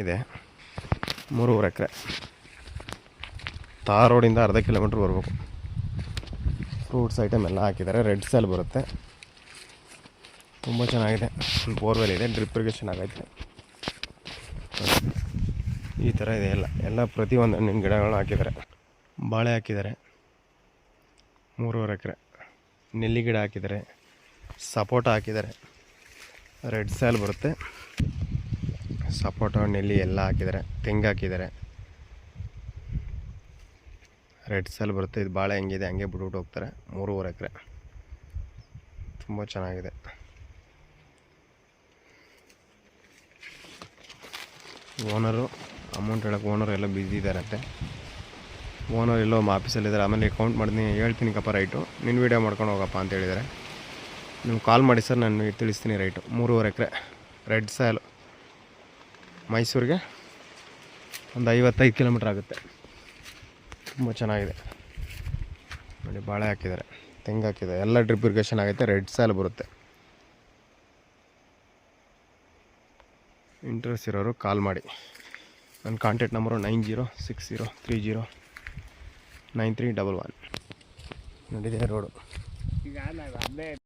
ಇದೆ 3.5 ಎಕರೆ. ತಾರ್ ರೋಡಿಂದ ಅರ್ಧ ಕಿಲೋಮೀಟ್ರ್ ಬರಬೇಕು. ಫ್ರೂಟ್ಸ್ ಐಟಮ್ ಎಲ್ಲ ಹಾಕಿದ್ದಾರೆ. ರೆಡ್ ಸಾಯಿಲ್ ಬರುತ್ತೆ. ತುಂಬ ಚೆನ್ನಾಗಿದೆ. ಬೋರ್ವೆಲ್ ಇದೆ, ಡ್ರಿಪ್ ಇರಿಗೇಷನ್ ಆಗೈತೆ. ಈ ಥರ ಇದೆ. ಎಲ್ಲ ಪ್ರತಿಯೊಂದು ಹಣ್ಣಿನ ಗಿಡಗಳನ್ನ ಹಾಕಿದ್ದಾರೆ. ಬಾಳೆ ಹಾಕಿದ್ದಾರೆ 3.5 ಎಕರೆ. ನೆಲ್ಲಿ ಗಿಡ ಹಾಕಿದ್ದಾರೆ, ಸಪೋಟ ಹಾಕಿದ್ದಾರೆ. ರೆಡ್ ಸಾಯಿಲ್ ಬರುತ್ತೆ. ಸಪೋಟ, ನೆಲ್ಲಿ ಎಲ್ಲ ಹಾಕಿದ್ದಾರೆ. ತೆಂಗು ಹಾಕಿದ್ದಾರೆ. ರೆಡ್ ಸಾಯಿಲ್ ಬರುತ್ತೆ. ಇದು ಬಾಳೆ ಹೆಂಗಿದೆ ಹಂಗೆ ಬಿಟ್ಬಿಟ್ಟು ಹೋಗ್ತಾರೆ. 3.5 ಎಕರೆ. ತುಂಬ ಚೆನ್ನಾಗಿದೆ. ಓನರು ಅಮೌಂಟ್ ಹೇಳೋಕ್ಕೆ ಓನರ್ ಎಲ್ಲ ಬ್ಯುಸಿ ಇದ್ದಾರಂತೆ. ಓನರ್ ಎಲ್ಲೋ ಆಫೀಸಲ್ಲಿದ್ದಾರೆ. ಆಮೇಲೆ ಕೌಂಟ್ ಮಾಡ್ತೀನಿ, ಹೇಳ್ತೀನಿ ಕಪ್ಪ ರೈಟು, ನಿನ್ನ ವೀಡಿಯೋ ಮಾಡ್ಕೊಂಡು ಹೋಗಪ್ಪ ಅಂತ ಹೇಳಿದ್ದಾರೆ. ನೀವು ಕಾಲ್ ಮಾಡಿ ಸರ್, ನಾನು ತಿಳಿಸ್ತೀನಿ ರೈಟು. 3.5 ಎಕರೆ ರೆಡ್ ಸಾಯಿಲ್. ಮೈಸೂರಿಗೆ ಒಂದು 55 ಕಿಲೋಮೀಟ್ರ್ ಆಗುತ್ತೆ. ತುಂಬ ಚೆನ್ನಾಗಿದೆ ನೋಡಿ. ಬಾಳೆ ಹಾಕಿದ್ದಾರೆ, ತೆಂಗು ಹಾಕಿದ್ದಾರೆ, ಎಲ್ಲ ಡ್ರಿಪ್ ಇರಿಗೇಷನ್ ಆಗೈತೆ. ರೆಡ್ ಸಾಯಿಲ್ ಬರುತ್ತೆ. ಇಂಟ್ರೆಸ್ಟ್ ಇರೋರು ಕಾಲ್ ಮಾಡಿ. ನನ್ನ ಕಾಂಟ್ಯಾಕ್ಟ್ ನಂಬರು 9060309311. ನೋಡಿದೆ ರೋಡು.